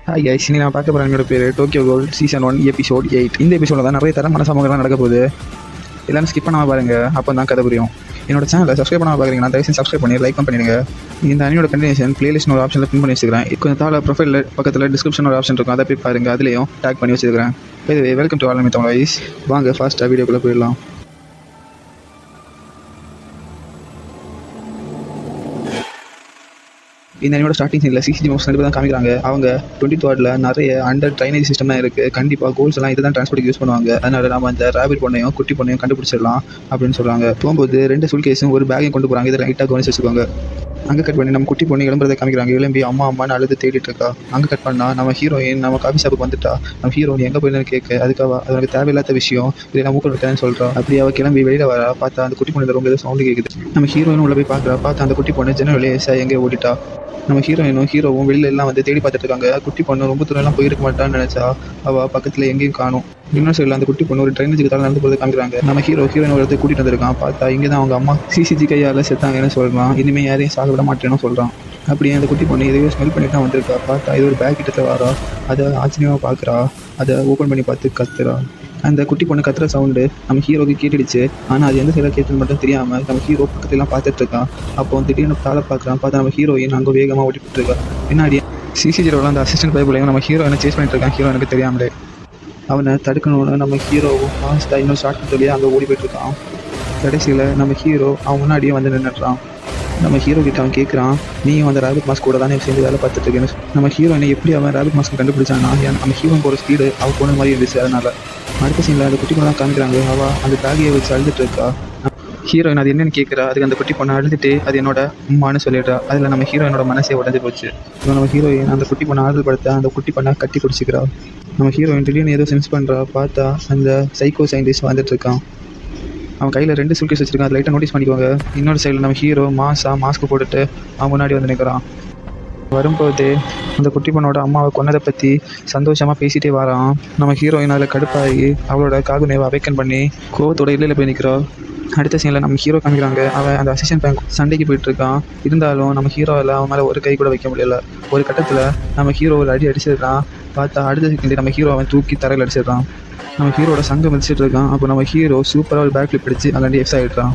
Hi guys, இன்னைக்கு நான் பார்க்க போகிற என்னோட பேர் டோக்கியோ கோல் சீசன் 1 எபிசோட் 8. இந்த எபிசோடில் தான் நிறைய தரமான சம்பவங்கள்லாம் நடக்க போகுது. எல்லாரும் ஸ்கிப் பண்ணாமல் பாருங்க, அப்போ தான் கதை புரியும். என்னோட சேனலை சப்ஸ்கிரைப் பண்ணாமல் பார்க்குறீங்கன்னா தயவுசெய்து சப்ஸ்கிரைப் பண்ணி லைக் பண்ணிடுங்க. இந்த அனியோட கண்டினியூஷன் பிளேலிஸ்ட் ஒரு ஆப்ஷனில் பின் பண்ணி வச்சுக்கிறேன். கொஞ்சம் தாழ ப்ரொஃபைலில் பக்கத்தில் டிஸ்கிரிப்ஷன் ஒரு ஆப்ஷன் இருக்கும், அதை போய் பாருங்க. அதுலேயும் டேக் பண்ணி வச்சுக்கிறேன். Welcome to all Tamil voice. வாங்க ஃபாஸ்ட்டாக வீடியோக்குள்ளே போயிடலாம். இந்த அனியோட ஸ்டார்டிங் சீனில் சிசிடி மோஸ் 2 தான் காமிக்கிறாங்க. அவங்க 20th வார்டில் நிறைய அண்டர் ட்ரைனேஜ் சிஸ்டம் தான் இருக்குது. கண்டிப்பாக கோல்ஸ் எல்லாம் இதுதான் டிரான்ஸ்போர்ட்டுக்கு யூஸ் பண்ணுவாங்க. அதனால நம்ம அந்த ரேபிட் பொண்ணையும் குட்டி பொண்ணையும் கண்டுபிடிச்சிடலாம் அப்படின்னு சொல்கிறாங்க. போகும்போது 2 சூல்கேஸும் ஒரு பேக்கையும் கொண்டு போகிறாங்க. இதை லைட்டாக கவனிச்சு வச்சுக்கோங்க. அங்கே கட் பண்ணி நம்ம குட்டி பொண்ணு எழும்புறதை காமிக்கிறாங்க. எழும்பி அம்மா அம்மான்னு அழுது தேடிட்டு இருக்கா. அங்கே கட் பண்ணால் நம்ம ஹீரோயின் நம்ம காஃபி ஷாப்புக்கு வந்துட்டா. நம்ம ஹீரோயின் எங்கே போயிருந்தேன்னு கேட்க அதுக்காக அதற்கு தேவையில்லாத விஷயம் இதை நான் மூக்க விட்டேன்னு சொல்கிறோம். அப்படி அவள் கிளம்பி வெளியில் வர பார்த்தா அந்த குட்டி பொண்ணு ரொம்ப ஏதோ சவுண்டு கேட்குது. நம்ம ஹீரோயின் உள்ள போய் பார்க்குறா. பார்த்தா அந்த குட்டி பொண்ணு ஜன்னல் வழியாக எங்கே ஓடிட்டா. நம்ம ஹீரோயினும் ஹீரோவும் வெளியில எல்லாம் வந்து தேடி பார்த்துட்டு இருக்காங்க. குட்டி பொண்ணு ரொம்ப தூரம் எல்லாம் போயிருக்க மாட்டான்னு நினைச்சா அவள் பக்கத்தில் எங்கேயும் காணும். இன்னொரு சைடில் அந்த குட்டி பொண்ணு ஒரு ட்ரைனேஜுக்கு தலை நடந்து போகிறது காமிக்கிறாங்க. நம்ம ஹீரோயின் ஒரு இடத்துக்கு கூட்டிகிட்டு வந்திருக்கான். பார்த்தா இங்கே தான் அவங்க அம்மா சிசிஜி கையால் செத்தாங்கன்னு சொல்கிறான். இனிமேல் யாரையும் சாக விட மாட்டேன்னு சொல்கிறான். அப்படியே அந்த குட்டி பொண்ணு எதையோ ஸ்மெல் பண்ணிட்டு தான் வந்திருக்கா. பார்த்தா இது ஒரு பேக் கிட்ட வரா. அதை ஆச்சரியமாக பார்க்குறா. அதை ஓப்பன் பண்ணி பார்த்து கத்துறா. அந்த குட்டி பொண்ணு கத்துற சவுண்டு நம்ம ஹீரோக்கு கேட்டுடுச்சு. ஆனால் அது எந்த சைடில் கேட்டுன்னு மட்டும் தெரியாமல் நம்ம ஹீரோ பக்கத்துலாம் பார்த்துட்டு இருக்கான். அப்போ திடீர்னு தாளை பார்க்குறான். பார்த்தா நம்ம ஹீரோயின் அங்கே வேகமாக ஓட்டிட்டு இருக்கா. பின்னாடி சிசிஜியில் அந்த அசிஸ்டன்ட் பைபிளையும் நம்ம ஹீரோயினை சேஸ் பண்ணிட்டு இருக்கான். ஹீரோ எனக்கு தெரியாமலே அவனை தடுக்கணும்னு நம்ம ஹீரோவும் ஃபாஸ்ட்டாக இன்னும் ஷார்ட் வழியாக அங்கே ஓடி போயிட்டு இருக்கான். கடைசியில் நம்ம ஹீரோ அவன் முன்னாடியே வந்து நின்றுறான். நம்ம ஹீரோ கிட்ட அவன் கேட்குறான், நீயும் அந்த ரேபிட் மாஸ்க் கூட தானே சேர்ந்து வேலை பார்த்துட்டு இருக்கேன்னு. நம்ம ஹீரோயினை எப்படி அவன் ரேபிட் மாஸ்க் கண்டுபிடிச்சான்னா நம்ம ஹீரோயின் போகிற ஸ்பீடு அவள் போன மாதிரி இருந்துச்சு. அதனால அடுத்த சீனில் அந்த குட்டி பொண்ணு தான் காமிக்கிறாங்க. அவள் அந்த பேகையை வச்சு அழுதுட்டு இருக்கா. ஹீரோயின் அது என்னன்னு கேட்குறா. அதுக்கு அந்த குட்டி பொண்ணை அழுதுட்டு அது என்னோட அம்மான்னு சொல்லிடுறா. அதில் நம்ம ஹீரோயினோட மனசே உடஞ்சி போச்சு. இப்போ நம்ம ஹீரோயின் அந்த குட்டி பொண்ணை ஆறுதல் படுத்த அந்த குட்டி பொண்ணை கட்டி பிடிச்சிக்கிறா. நம்ம ஹீரோயின் திடீர்னு ஏதோ சென்ஸ் பண்ணுறா. பார்த்தா அந்த சைக்கோ சயின்டிஸ்ட் வந்துட்டு இருக்கான். அவன் கையில் 2 சூல்கேஸ் வச்சிருக்கான். அது லைட்டாக நோட்டீஸ் பண்ணிக்கோங்க. இன்னொரு சைடில் நம்ம ஹீரோ மாஸ்க் போட்டுட்டு அவன் முன்னாடி வந்து நிற்கிறான். வரும்போது அந்த குட்டி பொண்ணோட அம்மாவை கொன்னதை பற்றி சந்தோஷமாக பேசிகிட்டே வரான். நம்ம ஹீரோயின் அதில் கடுப்பாகி அவளோட காகுனேவை அவேக்கன் பண்ணி கோவத்தோட இல்லையில் போய் நிற்கிறோம். அடுத்த சீனில் நம்ம ஹீரோ காமிக்கிறாங்க. அவன் அந்த அசிஸ்டன்ட் பேங்க் சண்டைக்கு போயிட்டுருக்கான். இருந்தாலும் நம்ம ஹீரோவில் அவன் மேலே ஒரு கை கூட வைக்க முடியல. ஒரு கட்டத்தில் நம்ம ஹீரோ ஒரு அடிச்சிடுறான். பார்த்தா அடுத்த செகண்ட் நம்ம ஹீரோ அவன் தூக்கி தரையில் அடிச்சிடுறான். நம்ம ஹீரோட சங்கம் மிதிச்சிட்டு இருக்கான். அப்போ நம்ம ஹீரோ சூப்பராக ஒரு பேக் ஃபிளிப் அடிச்சு அங்கே எஃப்ஸ் ஆகிடுறான்.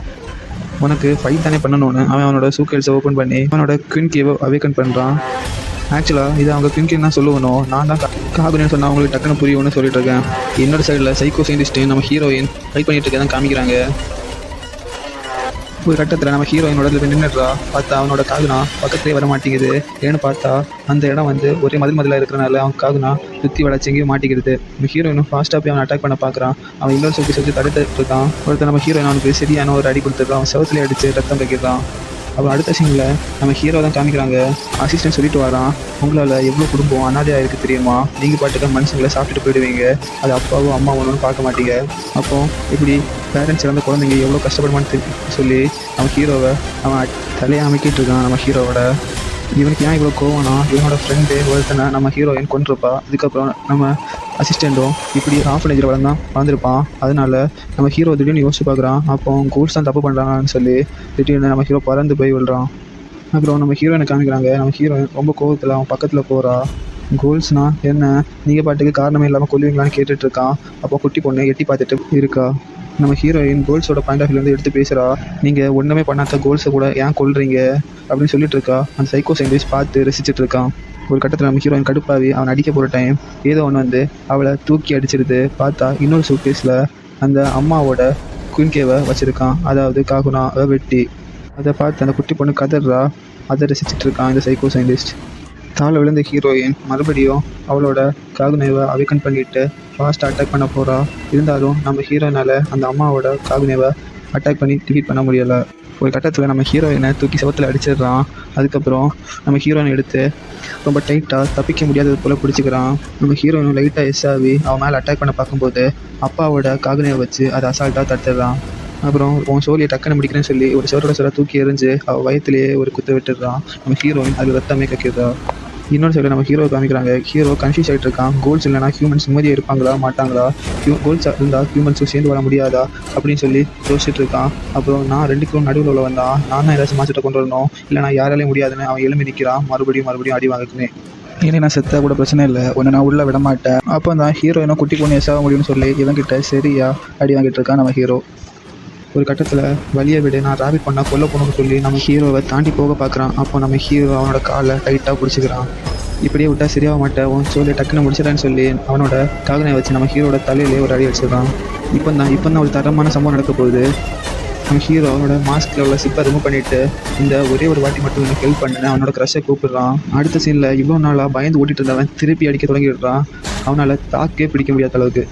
உனக்கு ஃபைட் தானே பண்ணணும்னு அவனோட சூக்கெல்ஸை ஓப்பன் பண்ணி அவனோட குயின் கேவை அவேக்கன் பண்ணுறான். ஆக்சுவலாக இது அவங்க குயின் கேன் தான் சொல்லுவணும். நான் தான் காகுனேன்னு சொன்னால் அவங்களுக்கு டக்குன்னு புரியும்னு சொல்லிட்டு இருக்கேன். இன்னொரு சைடில் சைக்கோ சயின்டிஸ்ட்டு நம்ம ஹீரோயின் ஃபைட் பண்ணிட்டு இருக்கதான் காமிக்கிறாங்க. ஒரு கட்டத்தில் நம்ம ஹீரோயினோட நின்றுடுறா. பார்த்தா அவனோட காகுனா பக்கத்துலேயே வர மாட்டேங்குது. ஏன்னு பார்த்தா அந்த இடம் வந்து ஒரே மதிலாக இருக்கிறனால அவன் காகுனா சுற்றி வளைச்சி எங்கேயும் மாட்டிக்கிறது. நம்ம ஹீரோயினும் ஃபாஸ்ட்டாக போய் அவன் அட்டாக் பண்ண பார்க்குறான். அவன் இன்னொரு சுற்றி தடுத்துட்டு இருக்கான். ஒருத்தர் நம்ம ஹீரோயின் அவனுக்கு சரியான ஒரு அடி கொடுத்துருக்கான். அவன் செவத்துலேயே அடித்து ரத்தம் வைக்கிறான். அப்புறம் அடுத்த சீனில் நம்ம ஹீரோ தான் காமிக்கிறாங்க. அசிஸ்டன்ட் சொல்லிட்டு வரான், உங்களால் எவ்வளோ குடும்பம் அனாதையாக இருக்குது தெரியுமா? நீங்கள் பாட்டுக்க மனுஷங்களை சாப்பிட்டுட்டு போயிடுவீங்க. அது அப்பாவும் அம்மாவும் பார்க்க மாட்டீங்க. அப்போ இப்படி பேரண்ட்ஸ் இறந்த குழந்தைங்க எவ்வளோ கஷ்டப்படுமான்னு சொல்லி நம்ம ஹீரோவை அவன் தலையை அமைக்கிட்டு இருக்கான். நம்ம ஹீரோவோட இவனுக்கு ஏன் இவ்வளோ கோவம்னா இவனோட ஃப்ரெண்டு ஒருத்தனை நம்ம ஹீரோயின் கொண்டிருப்பா. அதுக்கப்புறம் நம்ம அசிஸ்டண்ட்டும் இப்படி ஆஃபனேஜில் வளர்ந்துருப்பான். அதனால நம்ம ஹீரோ திடீர்னு யோசிச்சு பார்க்குறான். அப்போ கோல்ஸ் தான் தப்பு பண்ணுறாங்கன்னு சொல்லி திடீர்னு நம்ம ஹீரோ பறந்து போய் விழுறான். அப்புறம் நம்ம ஹீரோயினை காமிக்கிறாங்க. நம்ம ஹீரோயின் ரொம்ப கோவத்தில் அவன் பக்கத்தில் போகிறா. கோல்ஸ்னா என்ன, நீங்கள் பாட்டுக்கு காரணமே இல்லாமல் கொல்லுவீங்களான்னு கேட்டுட்ருக்கான். அப்போ குட்டி பொண்ணு எட்டி பார்த்துட்டு இருக்கா. நம்ம ஹீரோயின் கோல்ஸோட பாயிண்ட் ஆஃப் வியூலேருந்து எடுத்து பேசுகிறா. நீங்கள் ஒன்றுமே பண்ணாத கோல்ஸை கூட ஏன் கொல்றீங்க அப்படின்னு சொல்லிட்டு இருக்கா. அந்த சைக்கோ சயின்டிஸ்ட் பார்த்து ரசிச்சுட்டு இருக்கான். ஒரு கட்டத்தில் நம்ம ஹீரோயின் கடுப்பாவி அவன் அடிக்க போகிற டைம் ஏதோ ஒன்று வந்து அவளை தூக்கி அடிச்சிடுது. பார்த்தா இன்னொரு சூட்கேஸில் அந்த அம்மாவோட குயின் கேவை வச்சுருக்கான். அதாவது காகுனாவை வெட்டி. அதை பார்த்து அந்த குட்டி பொண்ணு கதறா. அதை ரசிச்சுட்டு இருக்கான் இந்த சைக்கோ சயின்டிஸ்ட். தாழ விழுந்த ஹீரோயின் மறுபடியும் அவளோட காகுனேவை அவேக்கன் பண்ணிட்டு ஃபாஸ்ட்டாக அட்டாக் பண்ண போகிறா. இருந்தாலும் நம்ம ஹீரோயினால் அந்த அம்மாவோட காகுனேவை அட்டாக் பண்ணி டிஃபீட் பண்ண முடியலை. ஒரு கட்டத்தில் நம்ம ஹீரோயினை தூக்கி செவத்தில் அடிச்சிடுறான். அதுக்கப்புறம் நம்ம ஹீரோயினை எடுத்து ரொம்ப டைட்டாக தப்பிக்க முடியாதது போல் பிடிச்சிக்கிறான். நம்ம ஹீரோயினும் லைட்டாக எஸ் ஆகி அவன் மேலே அட்டாக் பண்ண பார்க்கும்போது அப்பாவோட காகுனேவை வச்சு அதை அசால்ட்டாக தடுத்துடுறான். அப்புறம் உன் சோழியை டக்குன்னு முடிக்கிறேன்னு சொல்லி ஒரு சோரோட தூக்கி எறிஞ்சு அவள் வயத்துலேயே ஒரு குத்து விட்டுடுறான். நம்ம ஹீரோயின் அது ரத்தமே கக்கிடுறா. இன்னொரு சைடில் நம்ம ஹீரோ காமிக்கிறாங்க. ஹீரோ கன்ஃபியூஸ் ஆகிட்டு இருக்கான். கோல்ஸ் இல்லைனா ஹியூமன்ஸ் நிம்மதியாக இருப்பாங்களா மாட்டாங்களா, கோல்ஸ் இருந்தால் ஹியூமன்ஸும் சேர்ந்து வர முடியாதா அப்படின்னு சொல்லி யோசிச்சுட்டு இருக்கான். அப்புறம் நான் 2க்கும் நடுவில் உள்ள வந்தான். நான் தான் ஏதாச்சும் மாசத்தை கொண்டு வரணும், இல்லை நான் யாராலையும் முடியாதுன்னு அவன் எழும்பி நிற்கிறான். மறுபடியும் அடி வாங்குனே. இனி நான் செத்தா கூட பிரச்சனை இல்லை, ஒன்று நான் உள்ளே விட மாட்டேன். அப்போ தான் ஹீரோயினை குட்டி பொண்ணு எசாக முடியும்னு சொல்லி இவங்கிட்ட சரியா அடி வாங்கிட்டு இருக்கான் நம்ம ஹீரோ. ஒரு கட்டத்தில் வழியை விடு, நான் ராபிட் பண்ண கொல்ல போகணும்னு சொல்லி நம்ம ஹீரோவை தாண்டி போக பார்க்குறான். அப்போ நம்ம ஹீரோ அவனோட காலை டைட்டாக பிடிச்சிக்கிறான். இப்படியே விட்டால் சரியாக மாட்டேன் உன் சொல்லி டக்குன்னு முடிச்சிடறான்னு சொல்லி அவனோட காகனை வச்சு நம்ம ஹீரோட தலையிலே ஒரு அடி வச்சிடறான். இப்போ தான் ஒரு தரமான சம்பவம் நடக்க போகுது. நம்ம ஹீரோ அவனோட மாஸ்கில் உள்ள சிப்பை ரிமூவ் பண்ணிவிட்டு இந்த ஒரே ஒரு வாட்டி மட்டும் எனக்கு ஹெல்ப் பண்ணேன் அவனோட க்ரஷை கூப்பிடுறான். அடுத்த சீனில் இவ்வளோ நாளாக பயந்து ஓட்டிகிட்டு இருந்தவன் திருப்பி அடிக்க தொடங்கிடுறான். அவனால் தாக்கே பிடிக்க முடியாத அளவுக்கு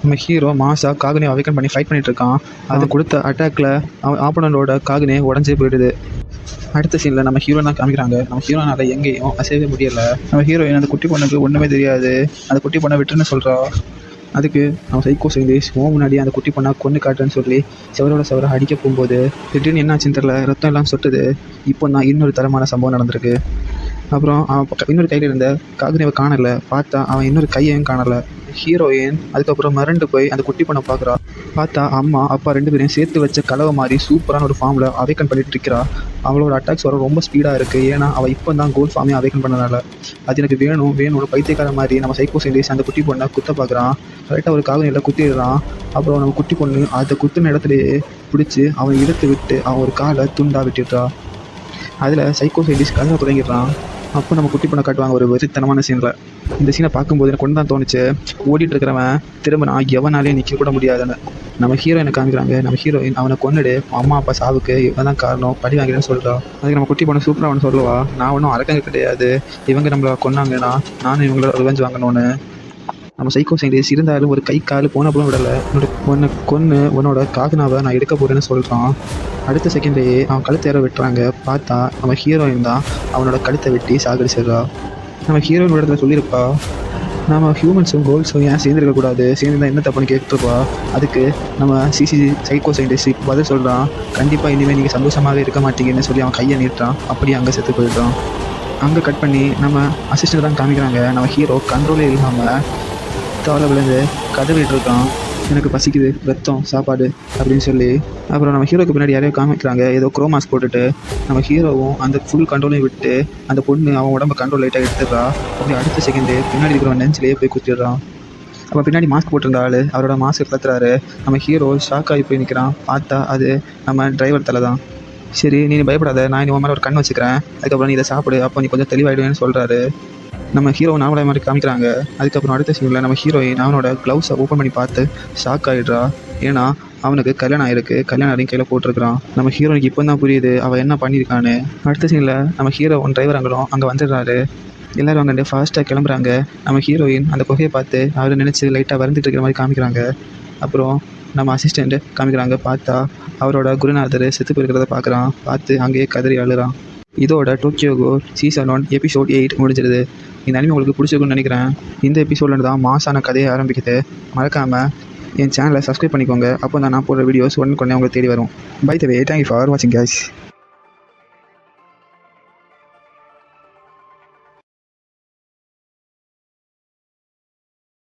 நம்ம ஹீரோ மாசாக காகனே அவேக்கன் பண்ணி ஃபைட் பண்ணிட்டு இருக்கான். அது கொடுத்த அட்டாக்ல அவன் ஆப்பனண்டோட காகனே உடஞ்சே போயிடுது. அடுத்த சீனில் நம்ம ஹீரோ தான் காமிக்கிறாங்க. நம்ம ஹீரோனால எங்கேயும் அசையவே முடியலை. நம்ம ஹீரோயின் அந்த குட்டி பொண்ணுக்கு ஒன்றுமே தெரியாது. அந்த குட்டி பொண்ணை விட்டுன்னு சொல்கிறா. அதுக்கு நம்ம சைக்கோ சைந்தேஷ் முன்னாடி அந்த குட்டி பொண்ணை கொண்டு காட்டுன்னு சொல்லி செவரோட அடிக்க போகும்போது திடீர்னு என்ன ஆச்சுன்னு தெரில, ரத்தம் எல்லாம் சொட்டுது. இப்போ தான் இன்னொரு தரமான சம்பவம் நடந்திருக்கு. அப்புறம் அவன் இன்னொரு கையில் இருந்த காகனேவை காணலை. பார்த்தா அவன் இன்னொரு கையையும் காணலை. ஹீரோயின் அதுக்கப்புறம் மறண்டு போய் அந்த குட்டி பொண்ணை பார்க்குறா. பார்த்தா அம்மா அப்பா 2 பேரையும் சேர்த்து வச்ச கலவை மாதிரி சூப்பரான ஒரு ஃபார்மில் அவேக்கன் பண்ணிட்டு இருக்கிறா. அவளோட அட்டாக்ஸ் வர ரொம்ப ஸ்பீடாக இருக்குது. ஏன்னா அவள் இப்போ தான் கோல்ட் ஃபார்மே அவேக்கன் பண்ணனால அது எனக்கு வேணும்னு பைத்தியக்கார மாதிரி நம்ம சைக்கோ சைந்தேஷ் அந்த குட்டி பொண்ணை குத்த பார்க்குறான். கரெக்டாக ஒரு காகனியில் குத்திடுறான். அப்புறம் நம்ம குட்டி பொண்ணு அதை குத்தின இடத்துலையே பிடிச்சி அவன் இழுத்து விட்டு அவன் ஒரு காலை துண்டாக விட்டுடுறா. அதில் சைக்கோ சைந்தேஷ் கதவை தொடங்கிடுறான். அப்போ நம்ம குட்டி பொண்ணை காட்டுவாங்க ஒரு வெறித்தனமான சீனில். இந்த சீனை பார்க்கும்போது எனக்கு கொண்டு தான் தோணுச்சு, ஓடிட்டு இருக்கிறவன் திரும்ப நான் எவனாலே நிற்க கூட முடியாதுன்னு. நம்ம ஹீரோயினை காமிக்கிறாங்க. நம்ம ஹீரோயின் அவனை கொன்னுடு, அம்மா அப்பா சாவுக்கு இவன் தான் காரணம், பழி வாங்கிறேன்னு சொல்கிறா. அதுக்கு நம்ம குட்டி பொண்ணு சூப்பராக அவனை சொல்லுவா, நான் ஒன்றும் அரக்கங்க கிடையாது, இவங்க நம்மளை கொன்னாங்கன்னா நானும் இவங்களோட ரிவெஞ்ச் வாங்கணும்னு. நம்ம சைக்கோ சைந்தேஷ் இருந்தாலும் ஒரு கை கால் போனப்பவும் விடலை. உன்னை கொன்று உன்னோட காகனாவை நான் எடுக்க போகிறேன்னு சொல்கிறான். அடுத்த செகண்ட்லேயே அவன் கழுத்தை ஏற வெட்டுறாங்க. பார்த்தா நம்ம ஹீரோயின் தான் அவனோட கழுத்தை வெட்டி சாகடிச்சிடுறா. நம்ம ஹீரோயின் இடத்துல சொல்லியிருப்பா, நம்ம ஹியூமன்ஸும் கோல்ஸும் ஏன் சேர்ந்துருக்கக்கூடாது, சேர்ந்துருந்தா என்ன தப்புன்னு கேட்டுருப்பா. அதுக்கு நம்ம சைக்கோ சைந்தேஷ் பதில் சொல்கிறான், கண்டிப்பாக இனிமேல் நீங்கள் சந்தோஷமாகவே இருக்க மாட்டீங்கன்னு சொல்லி அவன் கையை நீட்டுறான். அப்படியே அங்கே செத்து போயிடுறான். அங்கே கட் பண்ணி நம்ம அசிஸ்டண்ட் தான் காமிக்கிறாங்க. நம்ம ஹீரோ கண்ட்ரோலே இல்லாமல் தவளை விழுந்து கதவிட்டு இருக்கான். எனக்கு பசிக்குது, ரத்தம், சாப்பாடு அப்படின்னு சொல்லி. அப்புறம் நம்ம ஹீரோக்கு பின்னாடி யாரையோ காமிக்கிறாங்க, ஏதோ குரோமாஸ் போட்டுட்டு. நம்ம ஹீரோவும் அந்த ஃபுல் கண்ட்ரோலையும் விட்டு அந்த பொண்ணு அவன் உடம்பு கண்ட்ரோல் லைட்டாக எடுத்துடுறா. அப்படி அடுத்த செகண்டு பின்னாடி இருக்கிறவன் நெஞ்சிலேயே போய் குத்திடுறான். அப்போ பின்னாடி மாஸ்க் போட்டிருந்த ஆள் அவரோட மாஸ்க் கலத்துறாரு. நம்ம ஹீரோ ஷாக் ஆகி போய் நிற்கிறான். பார்த்தா அது நம்ம டிரைவர் தலை தான். சரி நீ பயப்படாத, நான் இனி உன் மேலே ஒரு கண் வச்சுக்கிறேன், அதுக்கப்புறம் நீ இதை சாப்பிடு, அப்போ நீ கொஞ்சம் தெளிவாயிடுவேன்னு சொல்கிறாரு. நம்ம ஹீரோ நார்மலாக மாதிரி காமிக்கிறாங்க. அதுக்கப்புறம் அடுத்த சீனில் நம்ம ஹீரோயின் அவனோட க்ளவுஸை ஓப்பன் பண்ணி பார்த்து ஷாக் ஆகிடுறா. ஏன்னா அவனுக்கு கல்யாணம் ஆகிருக்கு, கல்யாணம் அதையும் கையில் போட்டிருக்கிறான். நம்ம ஹீரோனுக்கு இப்போ தான் புரியுது அவன் என்ன பண்ணியிருக்கான்னு. அடுத்த சீனில் நம்ம ஹீரோ டிரைவர் அங்கே வந்துடுறாரு. எல்லோரும் அங்கே ஃபாஸ்ட்டாக கிளம்புறாங்க. நம்ம ஹீரோயின் அந்த குகையை பார்த்து அவர் நினச்சி லைட்டாக வறந்துட்டு இருக்கிற மாதிரி காமிக்கிறாங்க. அப்புறம் நம்ம அசிஸ்டண்ட்டு காமிக்கிறாங்க. பார்த்தா அவரோட குருநாதர் செத்து போயிருக்கிறத பார்க்குறான். பார்த்து அங்கேயே கதறி அழுறான். இதோட டோக்கியோ கோல் சீசன் 1 எபிசோட் 8 முடிஞ்சிருது. இந்த அனிமே உங்களுக்கு பிடிச்சிருக்குன்னு நினைக்கிறேன். இந்த எபிசோட்லேருந்து தான் மாசான கதையை ஆரம்பிக்குது. மறக்காமல் என் சேனலை சப்ஸ்கிரைப் பண்ணிக்கோங்க. அப்போ தான் நான் போடுற வீடியோஸ் உடனே உங்களுக்கு தேடி வரும். By the way, thank you for வாட்சிங் கைஸ்.